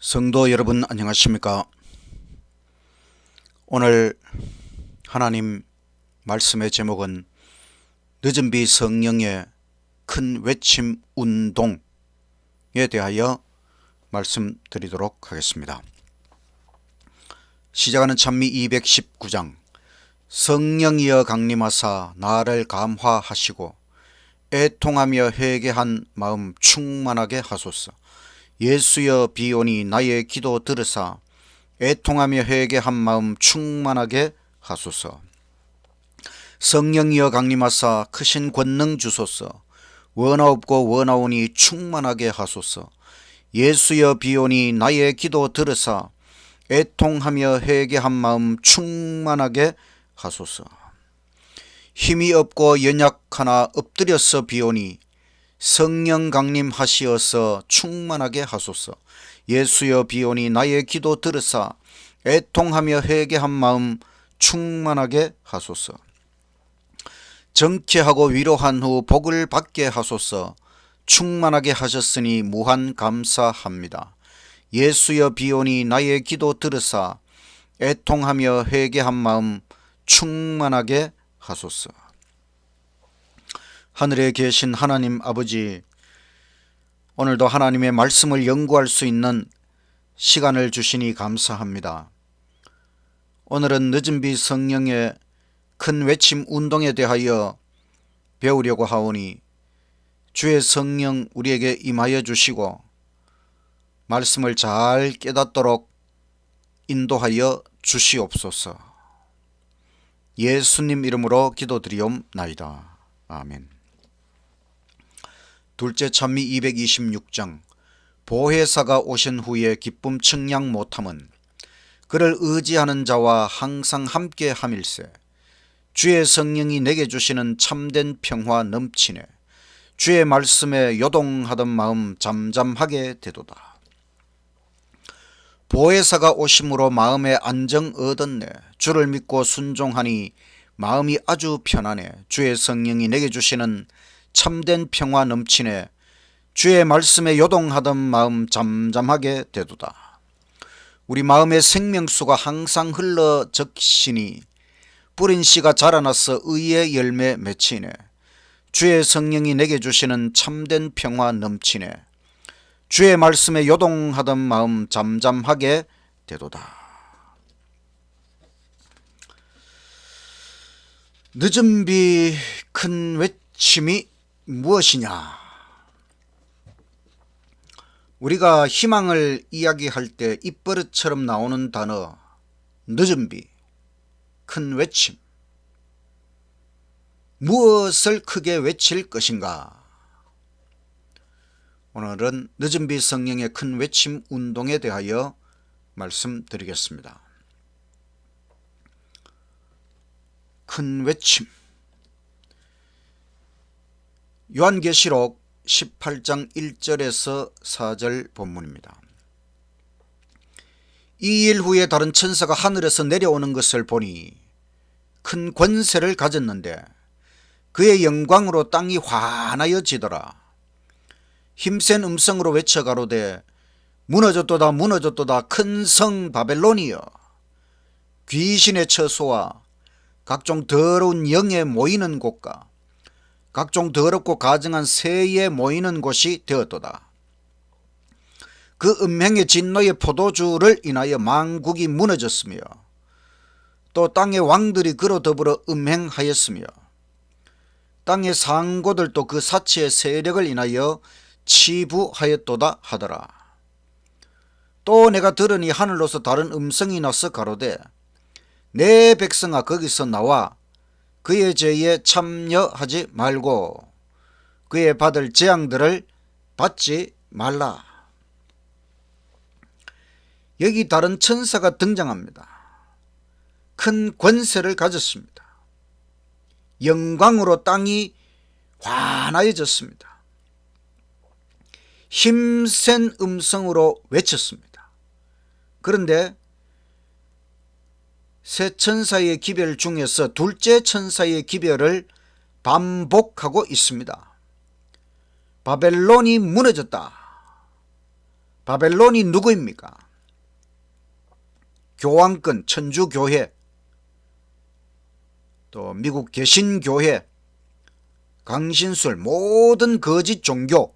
성도 여러분 안녕하십니까? 오늘 하나님 말씀의 제목은 늦은 비 성령의 큰 외침 운동에 대하여 말씀드리도록 하겠습니다. 시작하는 찬미 219장. 성령이여 강림하사 나를 감화하시고 애통하며 회개한 마음 충만하게 하소서. 예수여 비오니 나의 기도 들으사 애통하며 회개한 마음 충만하게 하소서. 성령이여 강림하사 크신 권능 주소서. 원하옵고 원하오니 충만하게 하소서. 예수여 비오니 나의 기도 들으사 애통하며 회개한 마음 충만하게 하소서. 힘이 없고 연약하나 엎드려서 비오니 성령 강림하시어서 충만하게 하소서. 예수여 비오니 나의 기도 들으사 애통하며 회개한 마음 충만하게 하소서. 정케하고 위로한 후 복을 받게 하소서. 충만하게 하셨으니 무한 감사합니다. 예수여 비오니 나의 기도 들으사 애통하며 회개한 마음 충만하게 하소서. 하늘에 계신 하나님 아버지, 오늘도 하나님의 말씀을 연구할 수 있는 시간을 주시니 감사합니다. 오늘은 늦은 비 성령의 큰 외침 운동에 대하여 배우려고 하오니 주의 성령 우리에게 임하여 주시고 말씀을 잘 깨닫도록 인도하여 주시옵소서. 예수님 이름으로 기도드리옵나이다. 아멘. 둘째 찬미 226장. 보혜사가 오신 후에 기쁨 측량 못함은 그를 의지하는 자와 항상 함께 함일세. 주의 성령이 내게 주시는 참된 평화 넘치네. 주의 말씀에 요동하던 마음 잠잠하게 되도다. 보혜사가 오심으로 마음에 안정 얻었네. 주를 믿고 순종하니 마음이 아주 편하네. 주의 성령이 내게 주시는 참된 평화 넘치네. 주의 말씀에 요동하던 마음 잠잠하게 되도다. 우리 마음의 생명수가 항상 흘러 적시니 뿌린 씨가 자라나서 의의 열매 맺히네. 주의 성령이 내게 주시는 참된 평화 넘치네. 주의 말씀에 요동하던 마음 잠잠하게 되도다. 늦은 비 큰 외침이 무엇이냐? 우리가 희망을 이야기할 때 입버릇처럼 나오는 단어 늦은 비, 큰 외침. 무엇을 크게 외칠 것인가? 오늘은 늦은 비 성령의 큰 외침 운동에 대하여 말씀드리겠습니다. 큰 외침. 요한계시록 18장 1절에서 4절 본문입니다. 이 일 후에 다른 천사가 하늘에서 내려오는 것을 보니 큰 권세를 가졌는데 그의 영광으로 땅이 환하여지더라. 힘센 음성으로 외쳐 가로되 무너졌도다 무너졌도다 큰 성 바벨론이여, 귀신의 처소와 각종 더러운 영에 모이는 곳과 각종 더럽고 가증한 새에 모이는 곳이 되었도다. 그 음행의 진노의 포도주를 인하여 만국이 무너졌으며 또 땅의 왕들이 그로 더불어 음행하였으며 땅의 상고들도 그 사치의 세력을 인하여 치부하였도다 하더라. 또 내가 들으니 하늘로서 다른 음성이 나서 가로되 내 백성아 거기서 나와 그의 죄에 참여하지 말고 그의 받을 재앙들을 받지 말라. 여기 다른 천사가 등장합니다. 큰 권세를 가졌습니다. 영광으로 땅이 환하여졌습니다. 힘센 음성으로 외쳤습니다. 그런데 세 천사의 기별 중에서 둘째 천사의 기별을 반복하고 있습니다. 바벨론이 무너졌다. 바벨론이 누구입니까? 교황권 천주교회, 또 미국 개신교회, 강신술, 모든 거짓 종교.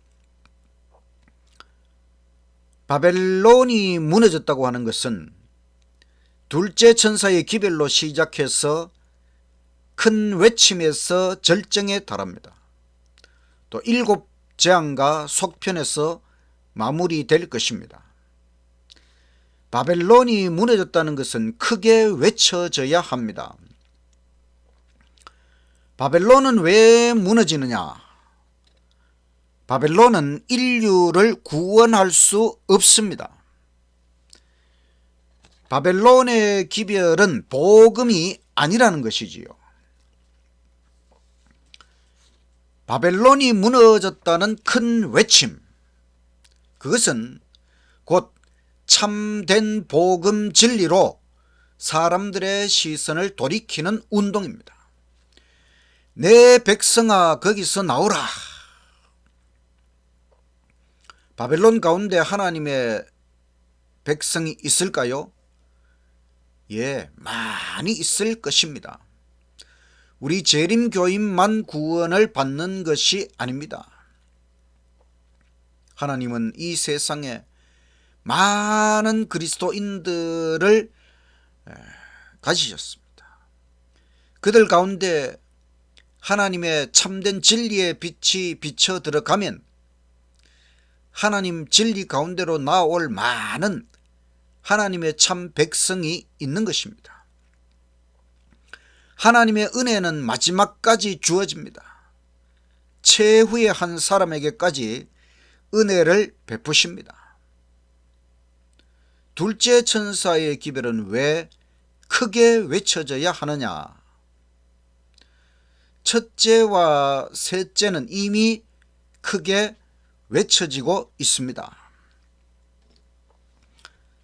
바벨론이 무너졌다고 하는 것은 둘째 천사의 기별로 시작해서 큰 외침에서 절정에 달합니다. 또 일곱 재앙과 속편에서 마무리될 것입니다. 바벨론이 무너졌다는 것은 크게 외쳐져야 합니다. 바벨론은 왜 무너지느냐? 바벨론은 인류를 구원할 수 없습니다. 바벨론의 기별은 복음이 아니라는 것이지요. 바벨론이 무너졌다는 큰 외침, 그것은 곧 참된 복음 진리로 사람들의 시선을 돌이키는 운동입니다. 내 백성아 거기서 나오라. 바벨론 가운데 하나님의 백성이 있을까요? 예, 많이 있을 것입니다. 우리 재림교인만 구원을 받는 것이 아닙니다. 하나님은 이 세상에 많은 그리스도인들을 가지셨습니다. 그들 가운데 하나님의 참된 진리의 빛이 비쳐 들어가면 하나님 진리 가운데로 나올 많은 하나님의 참 백성이 있는 것입니다. 하나님의 은혜는 마지막까지 주어집니다. 최후의 한 사람에게까지 은혜를 베푸십니다. 둘째 천사의 기별은 왜 크게 외쳐져야 하느냐? 첫째와 셋째는 이미 크게 외쳐지고 있습니다.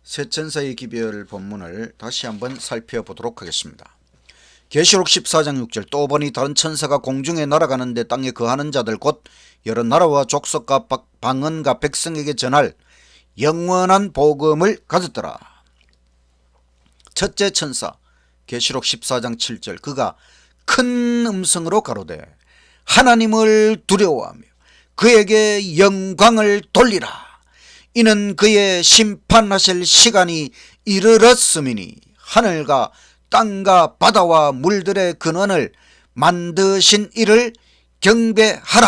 세 천사의 기별 본문을 다시 한번 살펴보도록 하겠습니다. 계시록 14장 6절 또 보니 다른 천사가 공중에 날아가는데 땅에 거하는 자들 곧 여러 나라와 족속과 방언과 백성에게 전할 영원한 복음을 가졌더라. 첫째 천사 계시록 14장 7절 그가 큰 음성으로 가로되 하나님을 두려워하며 그에게 영광을 돌리라. 이는 그의 심판하실 시간이 이르렀음이니 하늘과 땅과 바다와 물들의 근원을 만드신 이를 경배하라.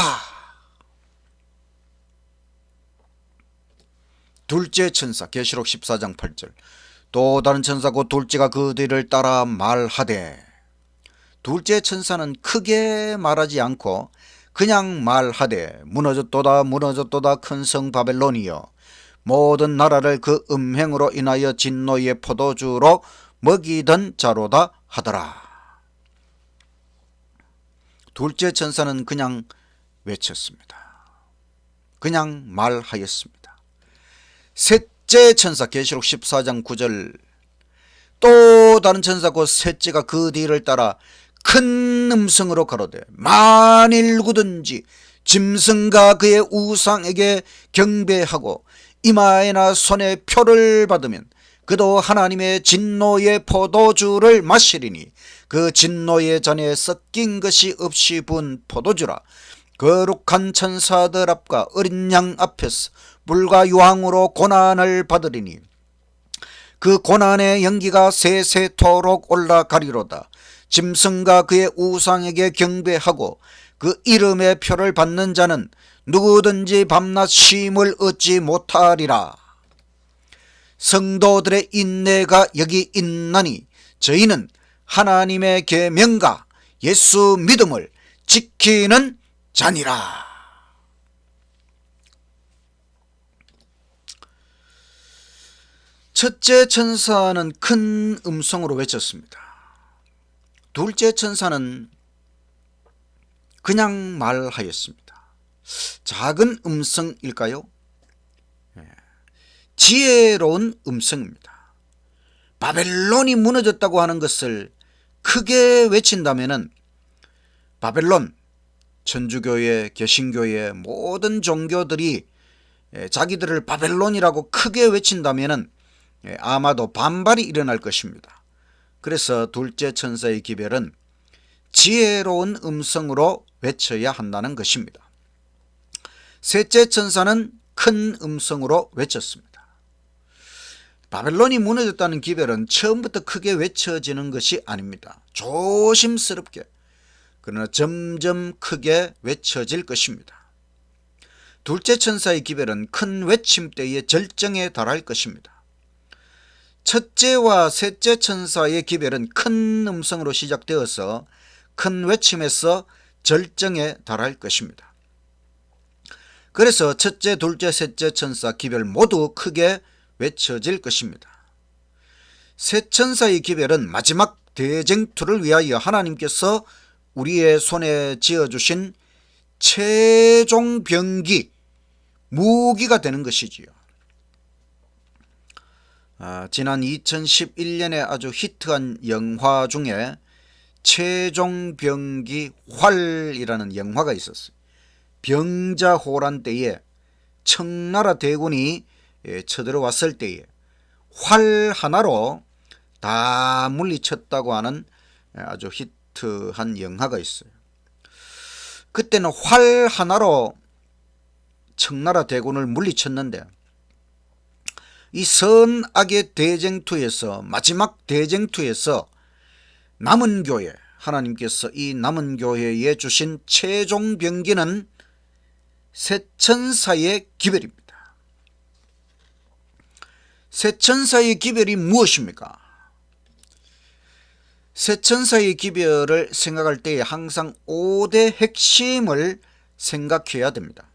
둘째 천사 계시록 14장 8절 또 다른 천사 곧 둘째가 그 뒤를 따라 말하되 둘째 천사는 크게 말하지 않고 그냥 말하되 무너졌도다 무너졌도다 큰 성 바벨론이여 모든 나라를 그 음행으로 인하여 진노의 포도주로 먹이던 자로다 하더라. 둘째 천사는 그냥 외쳤습니다. 그냥 말하였습니다. 셋째 천사 계시록 14장 9절 또 다른 천사 곧 셋째가 그 뒤를 따라 큰 음성으로 가로되 만일 누구든지 짐승과 그의 우상에게 경배하고 이마에나 손에 표를 받으면 그도 하나님의 진노의 포도주를 마시리니 그 진노의 잔에 섞인 것이 없이 부은 포도주라. 거룩한 천사들 앞과 어린 양 앞에서 불과 유황으로 고난을 받으리니 그 고난의 연기가 세세토록 올라가리로다. 짐승과 그의 우상에게 경배하고 그 이름의 표를 받는 자는 누구든지 밤낮 쉼을 얻지 못하리라. 성도들의 인내가 여기 있나니 저희는 하나님의 계명과 예수 믿음을 지키는 자니라. 첫째 천사는 큰 음성으로 외쳤습니다. 둘째 천사는 그냥 말하였습니다. 작은 음성일까요? 지혜로운 음성입니다. 바벨론이 무너졌다고 하는 것을 크게 외친다면 바벨론, 천주교회, 개신교회 모든 종교들이 자기들을 바벨론이라고 크게 외친다면은 아마도 반발이 일어날 것입니다. 그래서 둘째 천사의 기별은 지혜로운 음성으로 외쳐야 한다는 것입니다. 셋째 천사는 큰 음성으로 외쳤습니다. 바벨론이 무너졌다는 기별은 처음부터 크게 외쳐지는 것이 아닙니다. 조심스럽게, 그러나 점점 크게 외쳐질 것입니다. 둘째 천사의 기별은 큰 외침 때의 절정에 달할 것입니다. 첫째와 셋째 천사의 기별은 큰 음성으로 시작되어서 큰 외침에서 절정에 달할 것입니다. 그래서 첫째, 둘째, 셋째 천사 기별 모두 크게 외쳐질 것입니다. 셋 천사의 기별은 마지막 대쟁투를 위하여 하나님께서 우리의 손에 쥐어주신 최종 병기, 무기가 되는 것이지요. 지난 2011년에 아주 히트한 영화 중에 최종 병기 활이라는 영화가 있었어요. 병자호란 때에 청나라 대군이 쳐들어왔을 때에 활 하나로 다 물리쳤다고 하는 아주 히트한 영화가 있어요. 그때는 활 하나로 청나라 대군을 물리쳤는데, 이 선악의 대쟁투에서, 마지막 대쟁투에서 남은 교회, 하나님께서 이 남은 교회에 주신 최종 병기는 셋 천사의 기별입니다. 셋 천사의 기별이 무엇입니까? 셋 천사의 기별을 생각할 때 항상 5대 핵심을 생각해야 됩니다.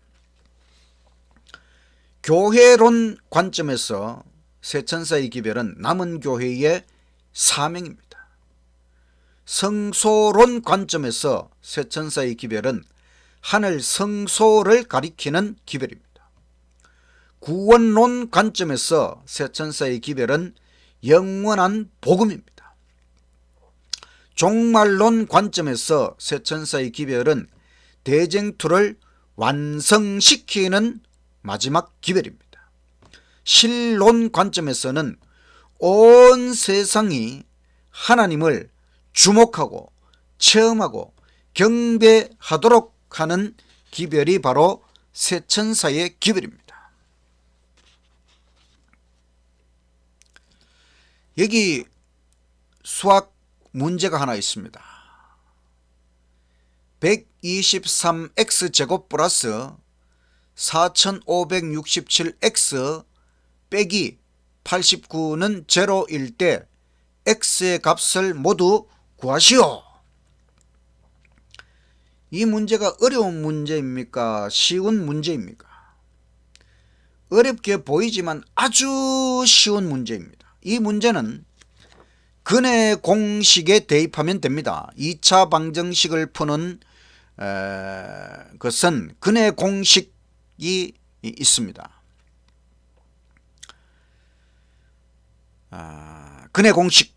교회론 관점에서 셋 천사의 기별은 남은 교회의 사명입니다. 성소론 관점에서 셋 천사의 기별은 하늘 성소를 가리키는 기별입니다. 구원론 관점에서 셋 천사의 기별은 영원한 복음입니다. 종말론 관점에서 셋 천사의 기별은 대쟁투를 완성시키는 마지막 기별입니다. 신론 관점에서는 온 세상이 하나님을 주목하고 체험하고 경배하도록 하는 기별이 바로 셋 천사의 기별입니다. 여기 수학 문제가 하나 있습니다. 123x제곱 플러스 4567x 빼기 89는 제로일 때 x의 값을 모두 구하시오. 이 문제가 어려운 문제입니까? 쉬운 문제입니까? 어렵게 보이지만 아주 쉬운 문제입니다. 이 문제는 근의 공식에 대입하면 됩니다. 2차 방정식을 푸는 것은 근의 공식이 있습니다. 근의 공식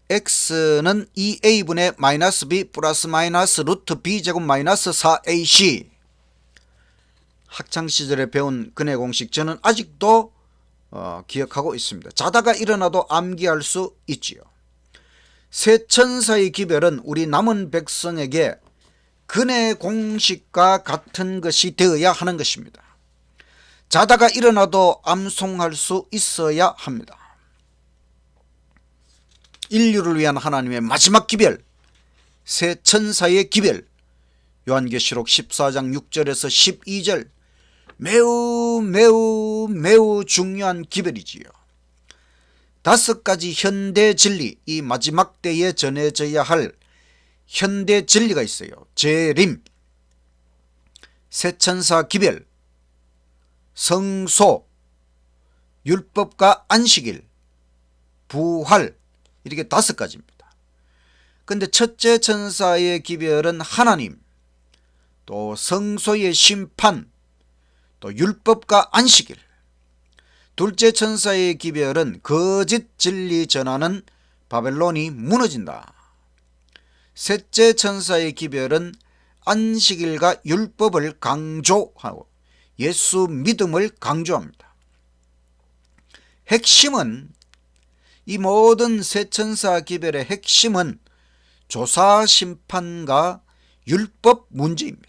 x는 2a분의 마이너스 b 플러스 마이너스 루트 b제곱 마이너스 4ac. 학창시절에 배운 근의 공식 저는 아직도 기억하고 있습니다. 자다가 일어나도 암기할 수 있지요. 셋 천사의 기별은 우리 남은 백성에게 근의 공식과 같은 것이 되어야 하는 것입니다. 자다가 일어나도 암송할 수 있어야 합니다. 인류를 위한 하나님의 마지막 기별, 셋 천사의 기별, 요한계시록 14장 6절에서 12절, 매우 중요한 기별이지요. 5가지 현대 진리, 이 마지막 때에 전해져야 할 현대 진리가 있어요. 재림, 셋 천사 기별, 성소, 율법과 안식일, 부활, 이렇게 5가지입니다. 그런데 첫째 천사의 기별은 하나님, 또 성소의 심판, 또 율법과 안식일. 둘째 천사의 기별은 거짓 진리 전하는 바벨론이 무너진다. 셋째 천사의 기별은 안식일과 율법을 강조하고 예수 믿음을 강조합니다. 핵심은, 이 모든 세천사 기별의 핵심은 조사 심판과 율법 문제입니다.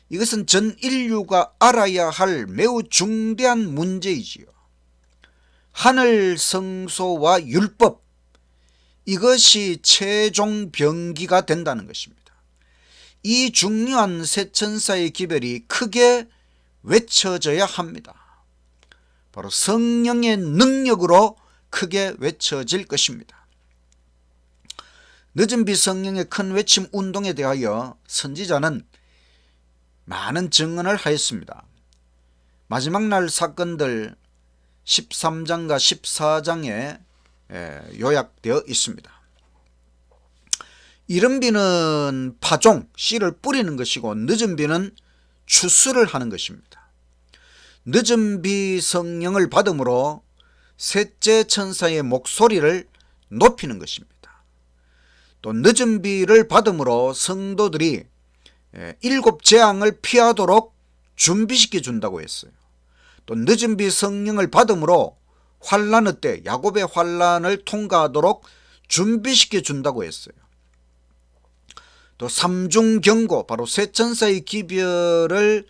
이것은 전 인류가 알아야 할 매우 중대한 문제이지요. 하늘 성소와 율법, 이것이 최종 병기가 된다는 것입니다. 이 중요한 세천사의 기별이 크게 외쳐져야 합니다. 바로 성령의 능력으로 크게 외쳐질 것입니다. 늦은 비 성령의 큰 외침 운동에 대하여 선지자는 많은 증언을 하였습니다. 마지막 날 사건들 13장과 14장에 요약되어 있습니다. 이른 비는 파종, 씨를 뿌리는 것이고 늦은 비는 추수를 하는 것입니다. 늦은 비 성령을 받음으로 셋째 천사의 목소리를 높이는 것입니다. 또 늦은 비를 받음으로 성도들이 7 재앙을 피하도록 준비시켜 준다고 했어요. 또 늦은 비 성령을 받음으로 환난의 때, 야곱의 환난을 통과하도록 준비시켜 준다고 했어요. 또 삼중경고, 바로 세천사의 기별을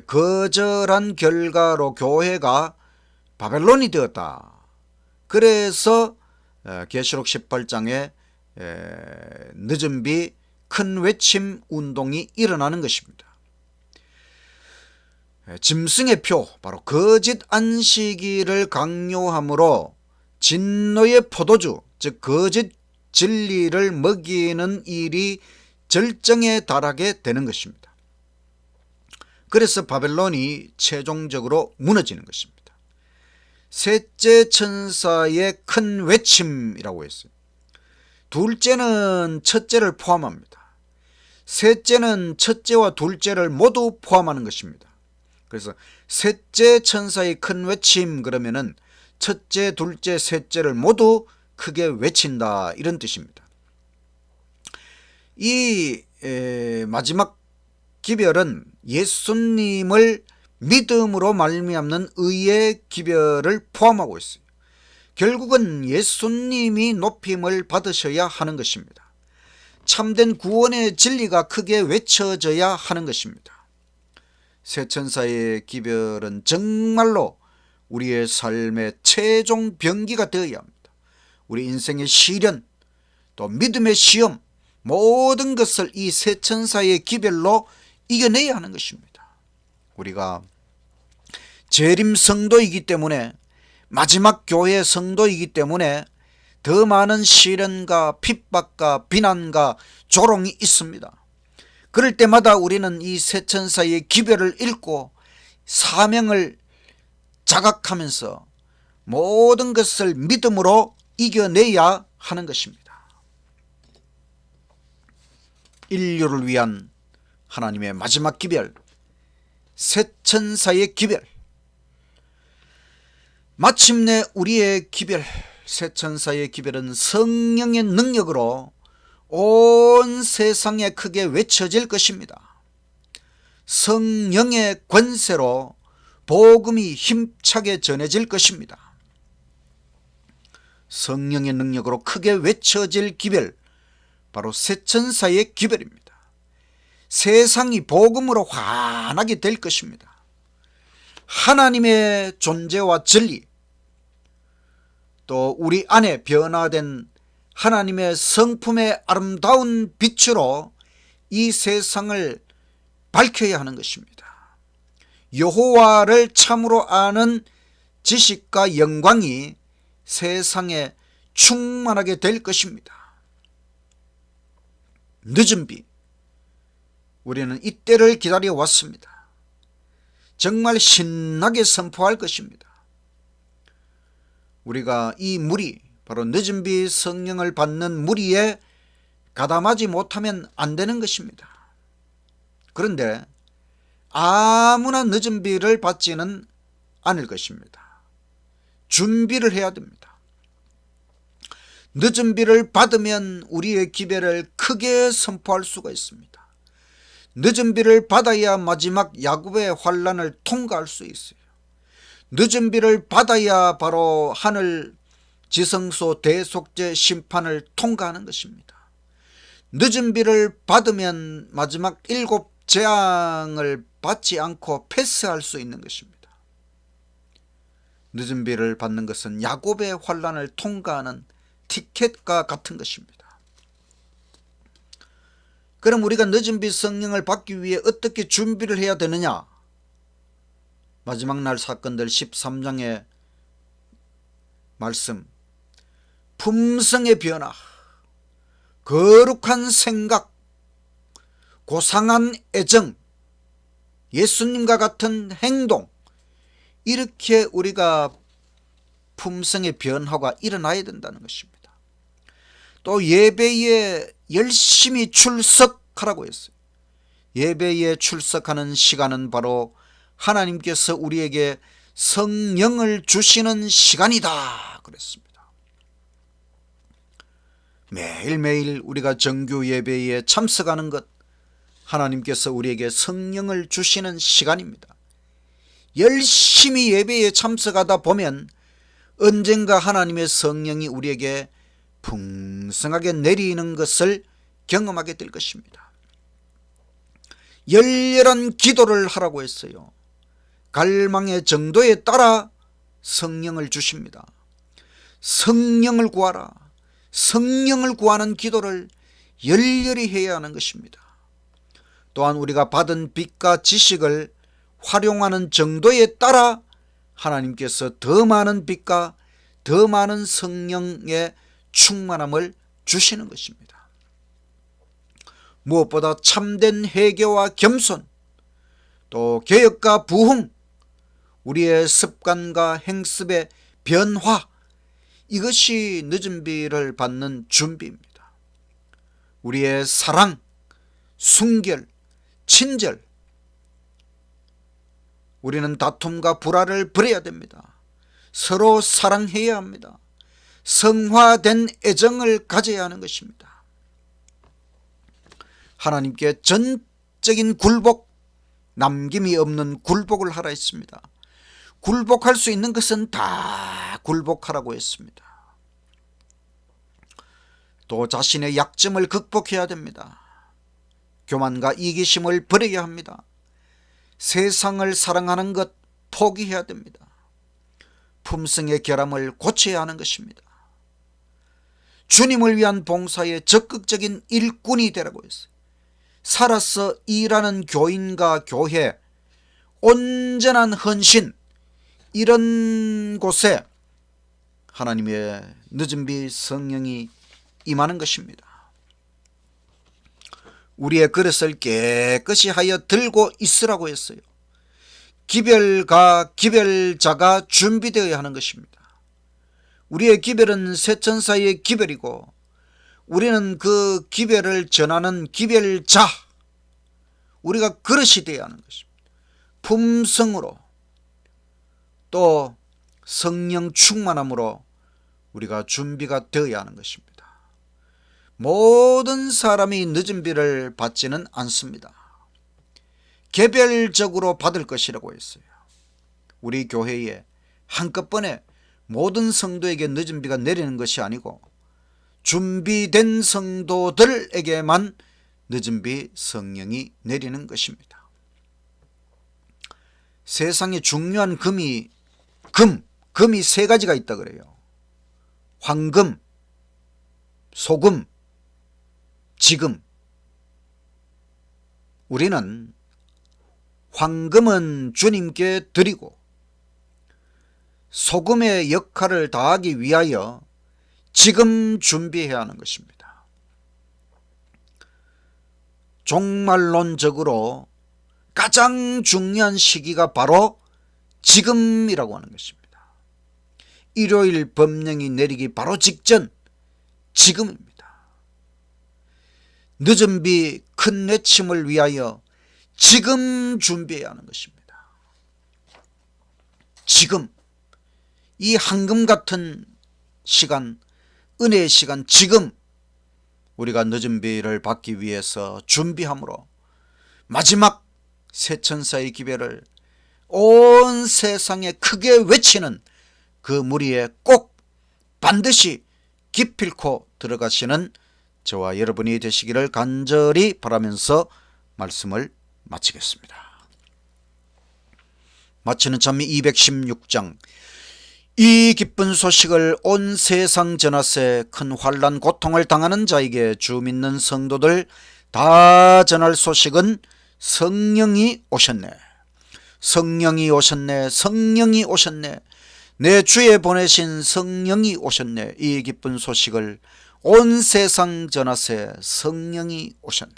거절한 결과로 교회가 바벨론이 되었다. 그래서 계시록 18장에 늦은 비 큰 외침 운동이 일어나는 것입니다. 짐승의 표, 바로 거짓 안식일을 강요함으로 진노의 포도주, 즉 거짓 진리를 먹이는 일이 절정에 달하게 되는 것입니다. 그래서 바벨론이 최종적으로 무너지는 것입니다. 셋째 천사의 큰 외침이라고 했어요. 둘째는 첫째를 포함합니다. 셋째는 첫째와 둘째를 모두 포함하는 것입니다. 그래서 셋째 천사의 큰 외침, 그러면은 첫째, 둘째, 셋째를 모두 크게 외친다, 이런 뜻입니다. 이 마지막 기별은 예수님을 믿음으로 말미암는 의의 기별을 포함하고 있어요. 결국은 예수님이 높임을 받으셔야 하는 것입니다. 참된 구원의 진리가 크게 외쳐져야 하는 것입니다. 세천사의 기별은 정말로 우리의 삶의 최종 병기가 되어야 합니다. 우리 인생의 시련, 또 믿음의 시험, 모든 것을 이 세천사의 기별로 이겨내야 하는 것입니다. 우리가 재림 성도이기 때문에, 마지막 교회 성도이기 때문에 더 많은 시련과 핍박과 비난과 조롱이 있습니다. 그럴 때마다 우리는 이 세천사의 기별을 읽고 사명을 자각하면서 모든 것을 믿음으로 이겨내야 하는 것입니다. 인류를 위한 하나님의 마지막 기별, 세천사의 기별. 마침내 우리의 기별, 세천사의 기별은 성령의 능력으로 온 세상에 크게 외쳐질 것입니다. 성령의 권세로 복음이 힘차게 전해질 것입니다. 성령의 능력으로 크게 외쳐질 기별, 바로 세천사의 기별입니다. 세상이 복음으로 환하게 될 것입니다. 하나님의 존재와 진리, 또 우리 안에 변화된 하나님의 성품의 아름다운 빛으로 이 세상을 밝혀야 하는 것입니다. 여호와를 참으로 아는 지식과 영광이 세상에 충만하게 될 것입니다. 늦은 비, 우리는 이때를 기다려 왔습니다. 정말 신나게 선포할 것입니다. 우리가 이 무리, 바로 늦은 비 성령을 받는 무리에 가담하지 못하면 안 되는 것입니다. 그런데 아무나 늦은 비를 받지는 않을 것입니다. 준비를 해야 됩니다. 늦은 비를 받으면 우리의 기별을 크게 선포할 수가 있습니다. 늦은 비를 받아야 마지막 야곱의 환란을 통과할 수 있어요. 늦은 비를 받아야 바로 하늘 지성소 대속죄 심판을 통과하는 것입니다. 늦은 비를 받으면 마지막 7 재앙을 받지 않고 패스할 수 있는 것입니다. 늦은 비를 받는 것은 야곱의 환란을 통과하는 티켓과 같은 것입니다. 그럼 우리가 늦은 비 성령을 받기 위해 어떻게 준비를 해야 되느냐? 마지막 날 사건들 13장의 말씀, 품성의 변화, 거룩한 생각, 고상한 애정, 예수님과 같은 행동, 이렇게 우리가 품성의 변화가 일어나야 된다는 것입니다. 또 예배에 열심히 출석하라고 했어요. 예배에 출석하는 시간은 바로 하나님께서 우리에게 성령을 주시는 시간이다 그랬습니다. 매일매일 우리가 정규 예배에 참석하는 것, 하나님께서 우리에게 성령을 주시는 시간입니다. 열심히 예배에 참석하다 보면 언젠가 하나님의 성령이 우리에게 풍성하게 내리는 것을 경험하게 될 것입니다. 열렬한 기도를 하라고 했어요. 갈망의 정도에 따라 성령을 주십니다. 성령을 구하라. 성령을 구하는 기도를 열렬히 해야 하는 것입니다. 또한 우리가 받은 빛과 지식을 활용하는 정도에 따라 하나님께서 더 많은 빛과 더 많은 성령의 충만함을 주시는 것입니다. 무엇보다 참된 회개와 겸손, 또 개혁과 부흥, 우리의 습관과 행습의 변화, 이것이 늦은 비를 받는 준비입니다. 우리의 사랑, 순결, 친절, 우리는 다툼과 불화를 버려야 됩니다. 서로 사랑해야 합니다. 성화된 애정을 가져야 하는 것입니다. 하나님께 전적인 굴복, 남김이 없는 굴복을 하라 했습니다. 굴복할 수 있는 것은 다 굴복하라고 했습니다. 또 자신의 약점을 극복해야 됩니다. 교만과 이기심을 버려야 합니다. 세상을 사랑하는 것 포기해야 됩니다. 품성의 결함을 고쳐야 하는 것입니다. 주님을 위한 봉사에 적극적인 일꾼이 되라고 했어요. 살아서 일하는 교인과 교회, 온전한 헌신, 이런 곳에 하나님의 늦은 비 성령이 임하는 것입니다. 우리의 그릇을 깨끗이 하여 들고 있으라고 했어요. 기별과 기별자가 준비되어야 하는 것입니다. 우리의 기별은 세천사의 기별이고 우리는 그 기별을 전하는 기별자, 우리가 그릇이 되어야 하는 것입니다. 품성으로 또 성령 충만함으로 우리가 준비가 되어야 하는 것입니다. 모든 사람이 늦은 비를 받지는 않습니다. 개별적으로 받을 것이라고 했어요. 우리 교회에 한꺼번에 모든 성도에게 늦은 비가 내리는 것이 아니고 준비된 성도들에게만 늦은 비 성령이 내리는 것입니다. 세상에 중요한 금이 3가지가 있다 그래요. 황금, 소금, 지금. 우리는 황금은 주님께 드리고 소금의 역할을 다하기 위하여 지금 준비해야 하는 것입니다. 종말론적으로 가장 중요한 시기가 바로 지금이라고 하는 것입니다. 일요일 법령이 내리기 바로 직전, 지금입니다. 늦은 비 큰 내침을 위하여 지금 준비해야 하는 것입니다. 지금, 이 황금 같은 시간, 은혜의 시간, 지금 우리가 늦은 비를 받기 위해서 준비함으로 마지막 새 천사의 기별을 온 세상에 크게 외치는 그 무리에 꼭 반드시 기필코 들어가시는 저와 여러분이 되시기를 간절히 바라면서 말씀을 마치겠습니다. 마치는 참 216장. 이 기쁜 소식을 온 세상 전하세 큰 환난 고통을 당하는 자에게 주 믿는 성도들 다 전할 소식은 성령이 오셨네. 성령이 오셨네. 성령이 오셨네. 내 주에 보내신 성령이 오셨네. 이 기쁜 소식을 온 세상 전하세 성령이 오셨네.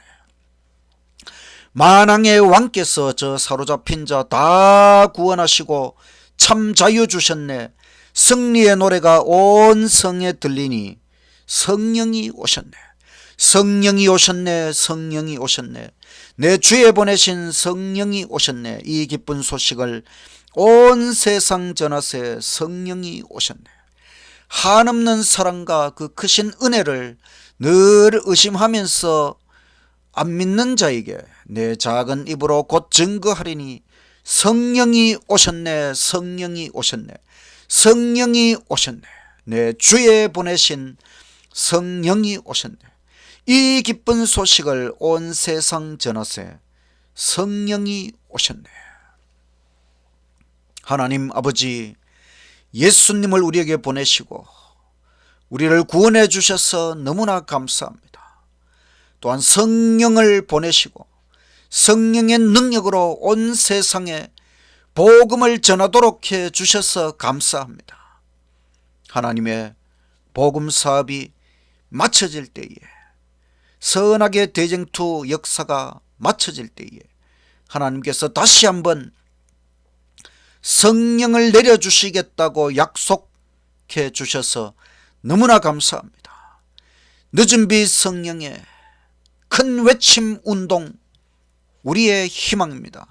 만왕의 왕께서 저 사로잡힌 자 다 구원하시고 참 자유 주셨네. 승리의 노래가 온 성에 들리니 성령이 오셨네. 성령이 오셨네. 성령이 오셨네. 내 주에 보내신 성령이 오셨네. 이 기쁜 소식을 온 세상 전하세 성령이 오셨네. 한없는 사랑과 그 크신 은혜를 늘 의심하면서 안 믿는 자에게 내 작은 입으로 곧 증거하리니 성령이 오셨네. 성령이 오셨네. 성령이 오셨네. 내 주에 보내신 성령이 오셨네. 이 기쁜 소식을 온 세상 전하세 성령이 오셨네. 하나님 아버지, 예수님을 우리에게 보내시고 우리를 구원해 주셔서 너무나 감사합니다. 또한 성령을 보내시고 성령의 능력으로 온 세상에 복음을 전하도록 해 주셔서 감사합니다. 하나님의 복음 사업이 마쳐질 때에, 선하게 대쟁투 역사가 마쳐질 때에 하나님께서 다시 한번 성령을 내려주시겠다고 약속해 주셔서 너무나 감사합니다. 늦은 빛 성령의 큰 외침 운동 우리의 희망입니다.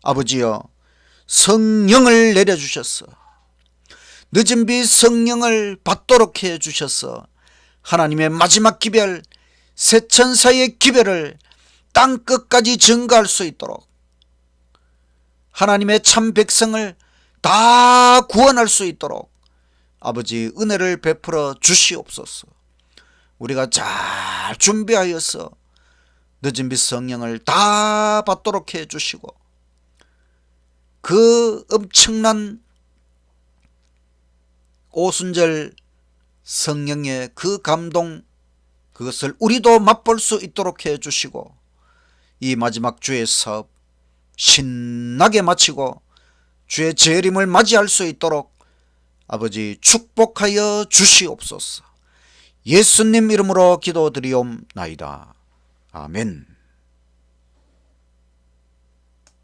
아버지여, 성령을 내려주셔서 늦은 빛 성령을 받도록 해 주셔서 하나님의 마지막 기별, 새 천사의 기별을 땅끝까지 증거할 수 있도록 하나님의 참 백성을 다 구원할 수 있도록 아버지 은혜를 베풀어 주시옵소서. 우리가 잘 준비하여서 늦은 빛 성령을 다 받도록 해 주시고 그 엄청난 오순절 성령의 그 감동, 그것을 우리도 맛볼 수 있도록 해 주시고 이 마지막 주의 사업 신나게 마치고 주의 재림을 맞이할 수 있도록 아버지 축복하여 주시옵소서. 예수님 이름으로 기도드리옵나이다. 아멘.